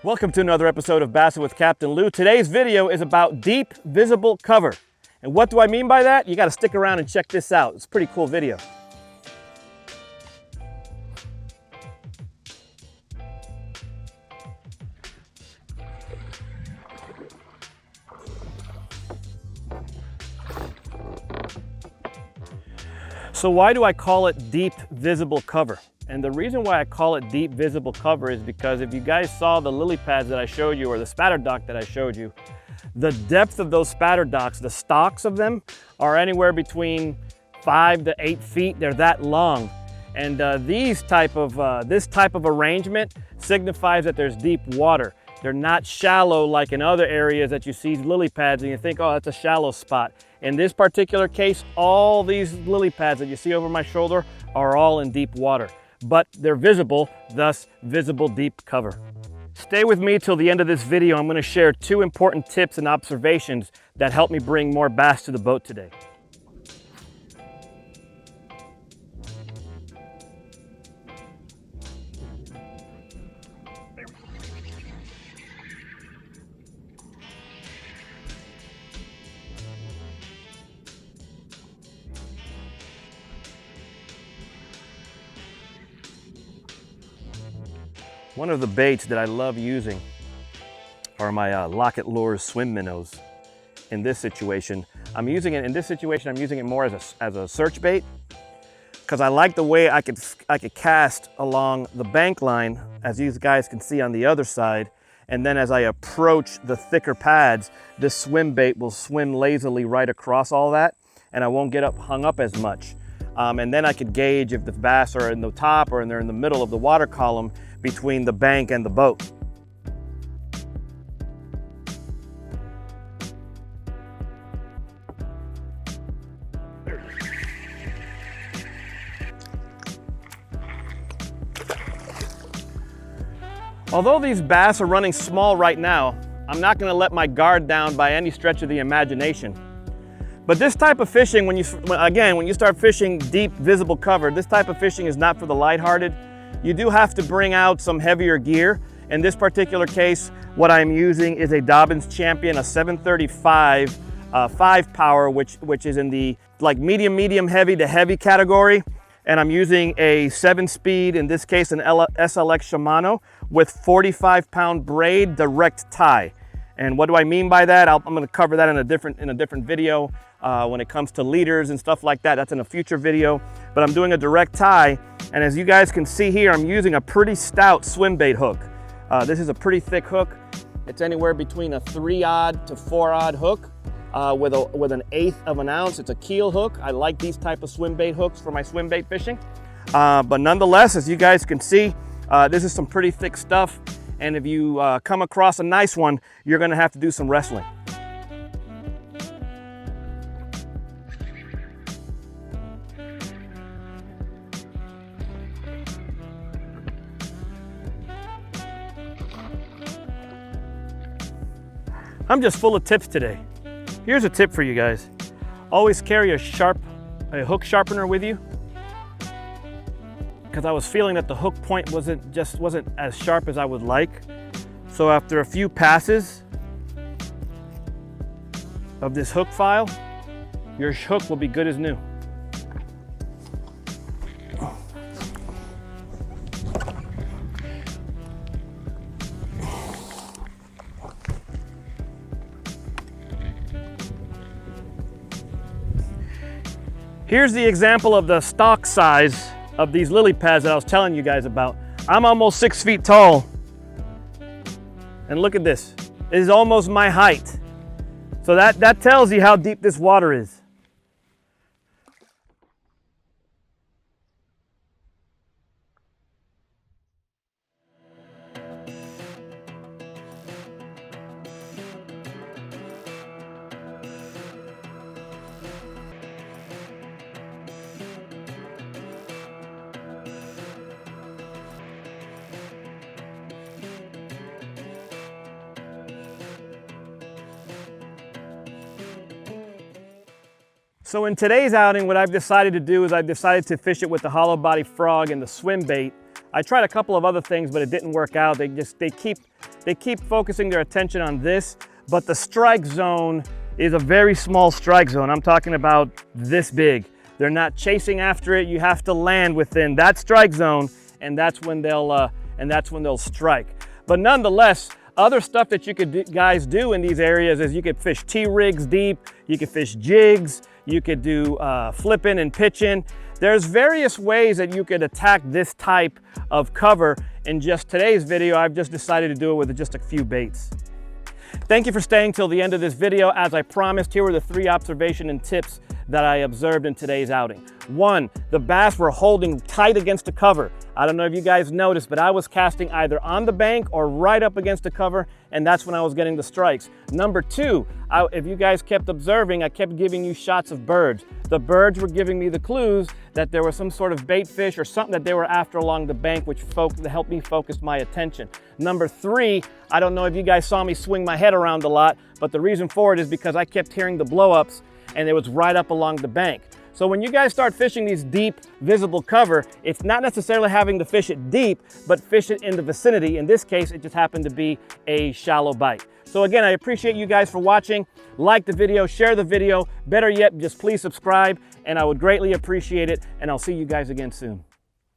Welcome to another episode of Bassin with Captain Lou. Today's video is about deep visible cover. And what do I mean by that? You got to stick around and check this out. It's a pretty cool video. So why do I call it deep visible cover? And the reason why I call it deep visible cover is because if you guys saw the lily pads that I showed you or the spatter dock that I showed you, the depth of those spatter docks, the stalks of them are anywhere between 5 to 8 feet. They're that long. And this type of arrangement signifies that there's deep water. They're not shallow like in other areas that you see lily pads and you think, oh, that's a shallow spot. In this particular case, all these lily pads that you see over my shoulder are all in deep water, but they're visible, thus visible deep cover. Stay with me till the end of this video. I'm going to share 2 important tips and observations that help me bring more bass to the boat today. One of the baits that I love using are my Locket Lures swim minnows. In this situation, I'm using it more as a search bait because I like the way I could cast along the bank line, as you guys can see on the other side, and then as I approach the thicker pads, this swim bait will swim lazily right across all that, and I won't get hung up as much. And then I could gauge if the bass are in the top or they're in the middle of the water column between the bank and the boat. Although these bass are running small right now, I'm not going to let my guard down by any stretch of the imagination. But this type of fishing, when you start fishing deep visible cover, this type of fishing is not for the lighthearted. You do have to bring out some heavier gear. In this particular case, what I'm using is a Dobyns Champion, a 735 5 power, which is in the like medium heavy to heavy category. And I'm using a 7-speed, in this case an SLX Shimano with 45-pound braid direct tie. And what do I mean by that? I'm going to cover that in a different video when it comes to leaders and stuff like that. That's in a future video. But I'm doing a direct tie, and as you guys can see here, I'm using a pretty stout swim bait hook. This is a pretty thick hook. It's anywhere between a 3-aught to 4-aught hook with an 1/8 of an ounce. It's a keel hook. I like these type of swim bait hooks for my swim bait fishing. But nonetheless, as you guys can see, this is some pretty thick stuff. And if you come across a nice one, you're gonna have to do some wrestling. I'm just full of tips today. Here's a tip for you guys. Always carry a hook sharpener with you, because I was feeling that the hook point wasn't as sharp as I would like. So after a few passes of this hook file, your hook will be good as new. Here's the example of the stock size of these lily pads that I was telling you guys about. I'm almost 6 feet tall. And look at this. It is almost my height. So that tells you how deep this water is. So in today's outing, what I've decided to do is I've decided to fish it with the hollow body frog and the swim bait I tried a couple of other things, but it didn't work out. They keep focusing their attention on this, but the strike zone is a very small strike zone. I'm talking about this big. They're not chasing after it. You have to land within that strike zone, and that's when they'll strike. But nonetheless, other stuff that you could guys do in these areas is you could fish T-rigs deep, you could fish jigs, you could do flipping and pitching. There's various ways that you could attack this type of cover. In just today's video, I've just decided to do it with just a few baits. Thank you for staying till the end of this video. As I promised, here were the 3 observations and tips that I observed in today's outing. 1, the bass were holding tight against the cover. I don't know if you guys noticed, but I was casting either on the bank or right up against the cover, and that's when I was getting the strikes. Number 2, if you guys kept observing, I kept giving you shots of birds. The birds were giving me the clues that there was some sort of bait fish or something that they were after along the bank, which helped me focus my attention. Number 3, I don't know if you guys saw me swing my head around a lot, but the reason for it is because I kept hearing the blow-ups, and it was right up along the bank. So when you guys start fishing these deep, visible cover, it's not necessarily having to fish it deep, but fish it in the vicinity. In this case, it just happened to be a shallow bite. So again, I appreciate you guys for watching. Like the video, share the video. Better yet, just please subscribe, and I would greatly appreciate it, and I'll see you guys again soon.